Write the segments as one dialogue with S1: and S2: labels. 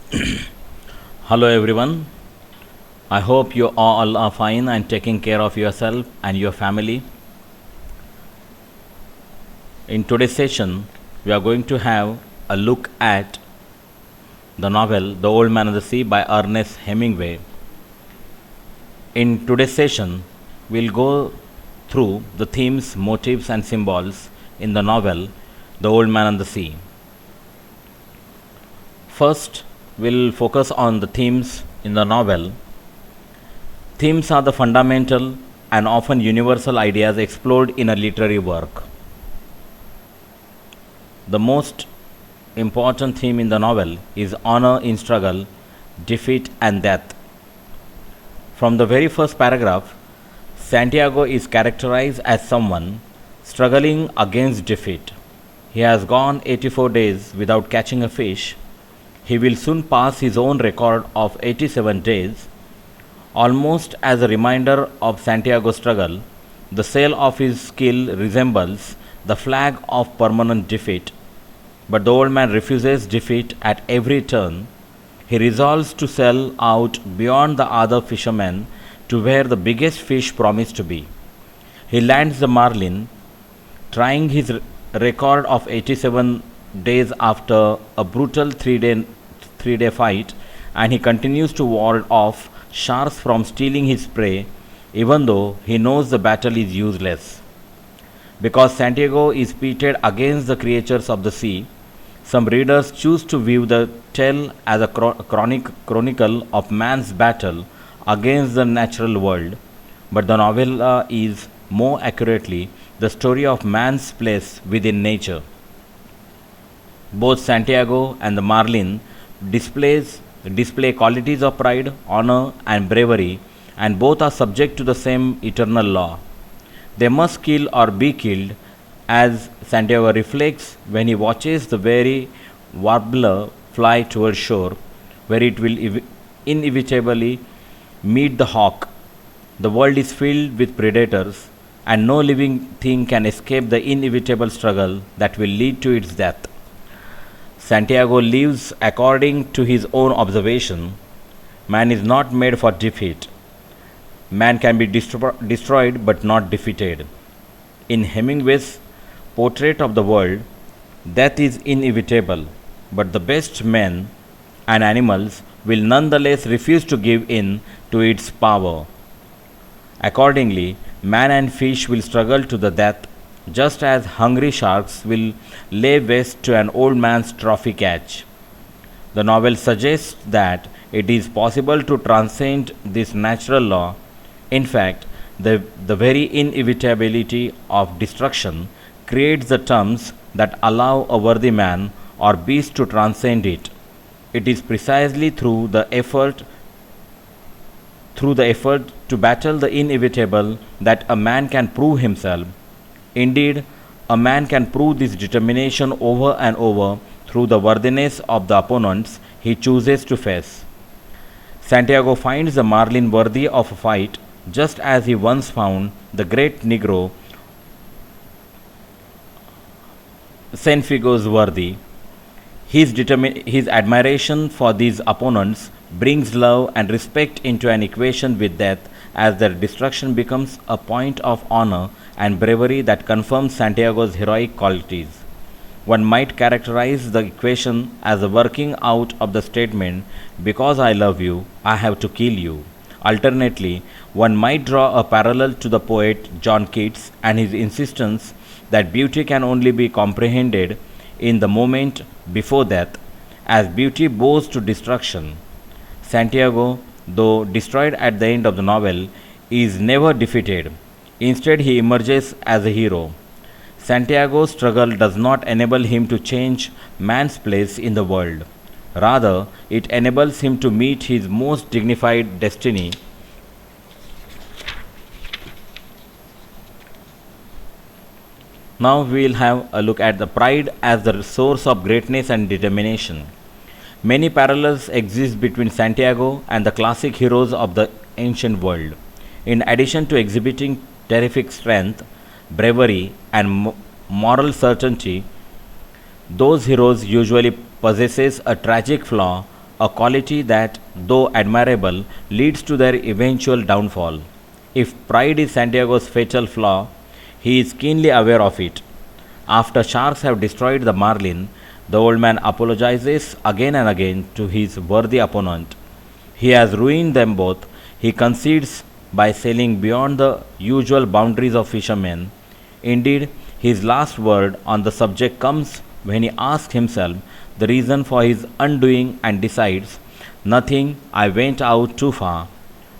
S1: Hello everyone. I hope you all are fine and taking care of yourself and your family. In today's session, we are going to have a look at the novel The Old Man and the Sea by Ernest Hemingway. In today's session, we'll go through the themes, motifs, and symbols in the novel The Old Man and the Sea. First, we'll focus on the themes in the novel. Themes are the fundamental and often universal ideas explored in a literary work. The most important theme in the novel is honor in struggle, defeat, and death. From the very first paragraph, Santiago is characterized as someone struggling against defeat. He has gone 84 days without catching a fish. He will soon pass his own record of 87 days. Almost as a reminder of Santiago's struggle, the sail of his skill resembles the flag of permanent defeat. But the old man refuses defeat at every turn. He resolves to sail out beyond the other fishermen to where the biggest fish promised to be. He lands the marlin, trying his record of 87 days after a brutal three-day fight, and he continues to ward off sharks from stealing his prey, even though he knows the battle is useless. Because Santiago is pitted against the creatures of the sea, some readers choose to view the tale as a chronicle of man's battle against the natural world, but the novella is more accurately the story of man's place within nature. Both Santiago and the Marlin display qualities of pride, honor, and bravery, and both are subject to the same eternal law. They must kill or be killed, as Santiago reflects when he watches the very warbler fly toward shore, where it will inevitably meet the hawk. The world is filled with predators, and no living thing can escape the inevitable struggle that will lead to its death. Santiago lives according to his own observation. Man is not made for defeat. Man can be destroyed but not defeated. In Hemingway's portrait of the world, death is inevitable, but the best men and animals will nonetheless refuse to give in to its power. Accordingly, man and fish will struggle to the death, just as hungry sharks will lay waste to an old man's trophy catch. The novel suggests that it is possible to transcend this natural law. In fact, the very inevitability of destruction creates the terms that allow a worthy man or beast to transcend it. It is precisely through the effort to battle the inevitable that a man can prove himself. Indeed, a man can prove this determination over and over through the worthiness of the opponents he chooses to face. Santiago finds the marlin worthy of a fight, just as he once found the great Negro Cienfuegos worthy. His admiration for these opponents brings love and respect into an equation with death, as their destruction becomes a point of honor and bravery that confirms Santiago's heroic qualities. One might characterize the equation as a working out of the statement, because I love you, I have to kill you. Alternately, one might draw a parallel to the poet John Keats and his insistence that beauty can only be comprehended in the moment before death, as beauty bows to destruction. Santiago, though destroyed at the end of the novel, is never defeated. Instead, he emerges as a hero. Santiago's struggle does not enable him to change man's place in the world. Rather, it enables him to meet his most dignified destiny. Now we will have a look at the pride as the source of greatness and determination. Many parallels exist between Santiago and the classic heroes of the ancient world. In addition to exhibiting terrific strength, bravery, and moral certainty, those heroes usually possesses a tragic flaw a quality that, though admirable, leads to their eventual downfall. If pride is Santiago's fatal flaw, he is keenly aware of it. After sharks have destroyed the marlin, the old man apologizes again and again to his worthy opponent. He has ruined them both. He concedes by sailing beyond the usual boundaries of fishermen. Indeed, his last word on the subject comes when he asks himself the reason for his undoing and decides, "Nothing, I went out too far."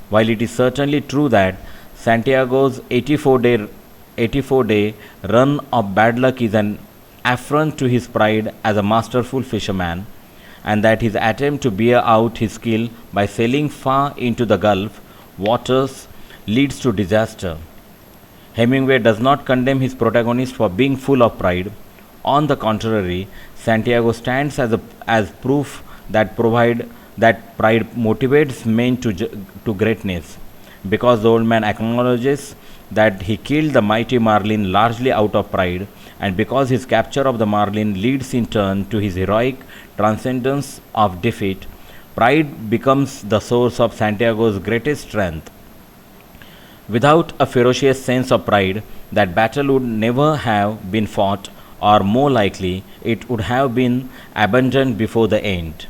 S1: While it is certainly true that Santiago's 84-day run of bad luck is an affront to his pride as a masterful fisherman, and that his attempt to bear out his skill by sailing far into the Gulf waters leads to disaster. Hemingway does not condemn his protagonist for being full of pride. On the contrary, Santiago stands as proof that pride motivates men to greatness. Because the old man acknowledges that he killed the mighty marlin largely out of pride, and because his capture of the marlin leads in turn to his heroic transcendence of defeat, pride becomes the source of Santiago's greatest strength. Without a ferocious sense of pride, that battle would never have been fought, or more likely, it would have been abandoned before the end.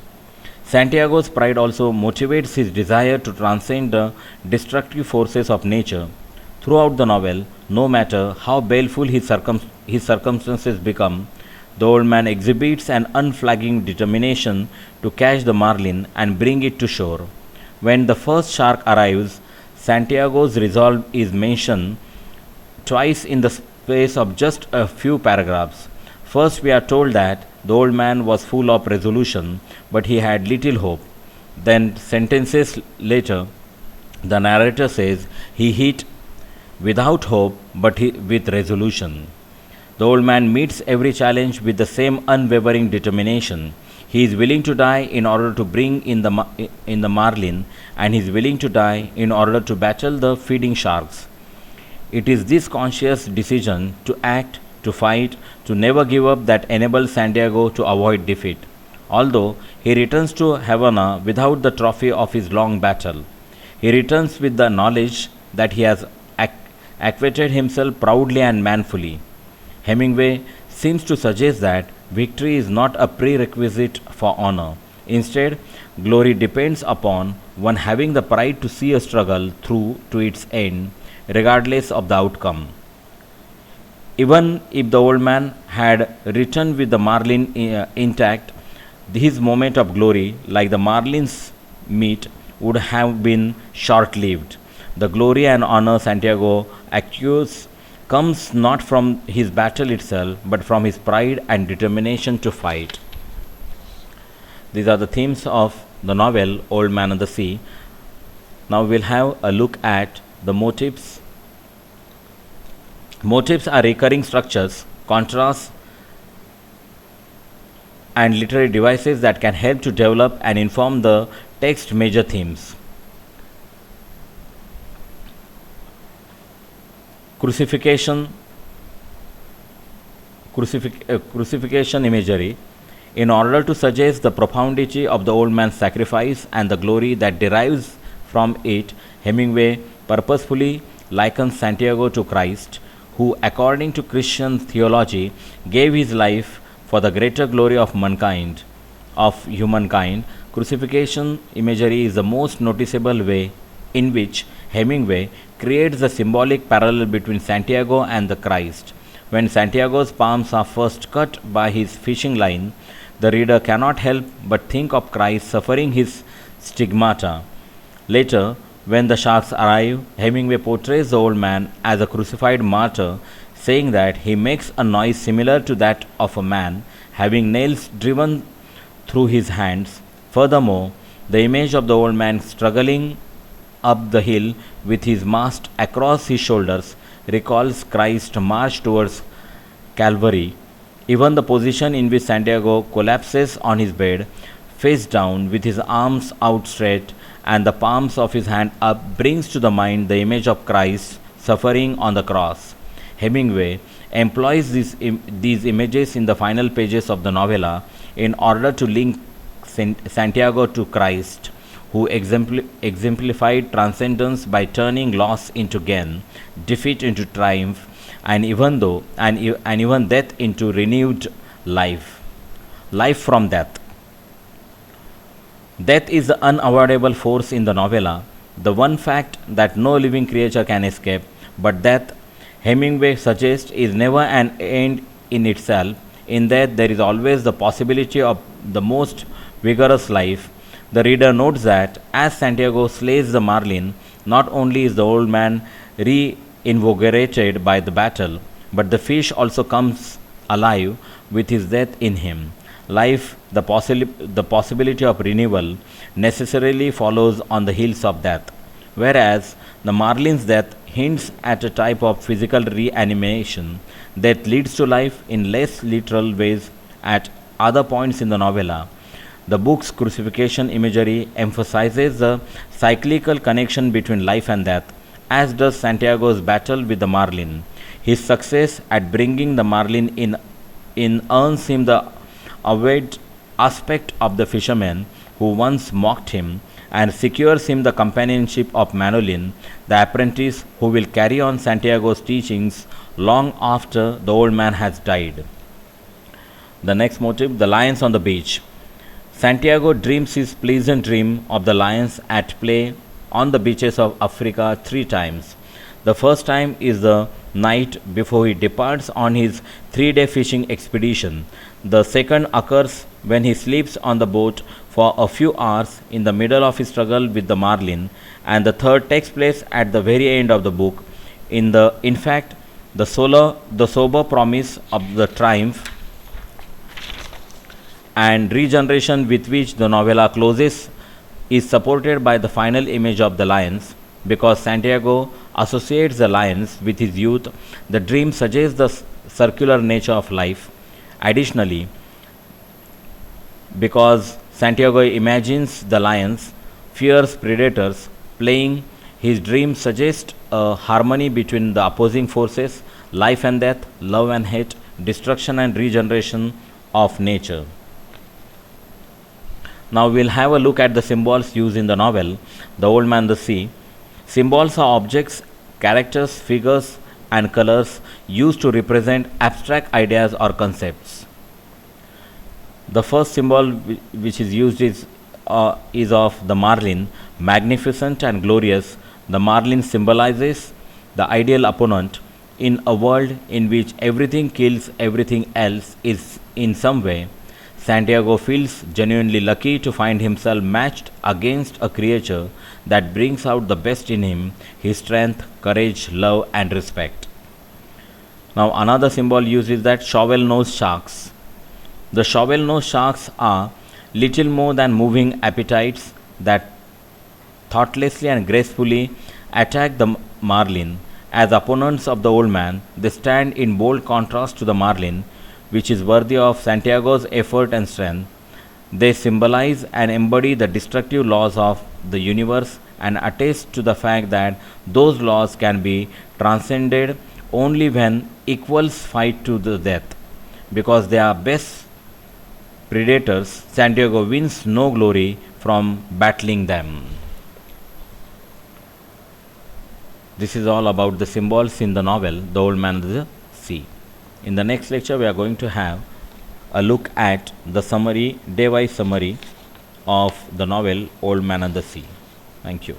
S1: Santiago's pride also motivates his desire to transcend the destructive forces of nature. Throughout the novel, no matter how baleful his circumstances become, the old man exhibits an unflagging determination to catch the marlin and bring it to shore. When the first shark arrives, Santiago's resolve is mentioned twice in the space of just a few paragraphs. First, we are told that the old man was full of resolution, but he had little hope. Then, sentences later, the narrator says he hit without hope but with resolution. The old man meets every challenge with the same unwavering determination. He is willing to die in order to bring in the marlin, and he is willing to die in order to battle the feeding sharks. It is this conscious decision to act, to fight, to never give up that enables Santiago to avoid defeat. Although he returns to Havana without the trophy of his long battle, he returns with the knowledge that he has acquitted himself proudly and manfully. Hemingway seems to suggest that victory is not a prerequisite for honor. Instead, glory depends upon one having the pride to see a struggle through to its end, regardless of the outcome. Even if the old man had returned with the marlin intact, his moment of glory, like the marlin's meat, would have been short lived. The glory and honor Santiago accrues comes not from his battle itself, but from his pride and determination to fight. These are the themes of the novel Old Man and the Sea. Now we'll have a look at the motifs. Motifs are recurring structures, contrasts, and literary devices that can help to develop and inform the text major themes. Crucifixion, crucifixion imagery. In order to suggest the profundity of the old man's sacrifice and the glory that derives from it, Hemingway purposefully likens Santiago to Christ, who, according to Christian theology, gave his life for the greater glory of mankind, of humankind. Crucifixion imagery is the most noticeable way in which Hemingway creates a symbolic parallel between Santiago and the Christ. When Santiago's palms are first cut by his fishing line, the reader cannot help but think of Christ suffering his stigmata. Later, when the sharks arrive, Hemingway portrays the old man as a crucified martyr, saying that he makes a noise similar to that of a man having nails driven through his hands. Furthermore, the image of the old man struggling up the hill with his mast across his shoulders recalls Christ's march towards Calvary. Even the position in which Santiago collapses on his bed, face down with his arms outstretched and the palms of his hand up, brings to the mind the image of Christ suffering on the cross. Hemingway employs these images in the final pages of the novella in order to link Santiago to Christ, who exemplified transcendence by turning loss into gain, defeat into triumph, and even death into renewed life. Life from death. Death is the unavoidable force in the novella, the one fact that no living creature can escape, but death, Hemingway suggests, is never an end in itself. In that, there is always the possibility of the most vigorous life. The reader notes that as Santiago slays the marlin, not only is the old man reinvigorated by the battle, but the fish also comes alive with his death in him. Life, the possibility of renewal, necessarily follows on the heels of death, whereas the marlin's death hints at a type of physical reanimation that leads to life in less literal ways at other points in the novella. The book's crucifixion imagery emphasizes the cyclical connection between life and death, as does Santiago's battle with the marlin. His success at bringing the marlin in earns him the awed aspect of the fisherman who once mocked him, and secures him the companionship of Manolin, the apprentice who will carry on Santiago's teachings long after the old man has died. The next motive, the lions on the beach. Santiago dreams his pleasant dream of the lions at play on the beaches of Africa 3 times. The first time is the night before he departs on his 3 day fishing expedition. The second occurs when he sleeps on the boat for a few hours in the middle of his struggle with the marlin, and the third takes place at the very end of the book. In fact, the sober promise of the triumph and regeneration with which the novella closes is supported by the final image of the lions. Because Santiago associates the lions with his youth, the dream suggests the circular nature of life. Additionally, because Santiago imagines the lions, fierce predators, playing, his dream suggests a harmony between the opposing forces, life and death, love and hate, destruction and regeneration of nature. Now we'll have a look at the symbols used in the novel, The Old Man and the Sea. Symbols are objects, characters, figures, and colors used to represent abstract ideas or concepts. The first symbol which is used is of the marlin, magnificent and glorious. The marlin symbolizes the ideal opponent in a world in which everything kills everything else is in some way. Santiago feels genuinely lucky to find himself matched against a creature that brings out the best in him, his strength, courage, love, and respect. Now, another symbol used is that shovel nosed sharks. The shovel nosed sharks are little more than moving appetites that thoughtlessly and gracefully attack the marlin. As opponents of the old man, they stand in bold contrast to the marlin, which is worthy of Santiago's effort and strength. They symbolize and embody the destructive laws of the universe and attest to the fact that those laws can be transcended only when equals fight to the death. Because they are best predators, Santiago wins no glory from battling them. This is all about the symbols in the novel The Old Man and the Sea. In the next lecture, we are going to have a look at the summary, day-wise summary of the novel Old Man and the Sea. Thank you.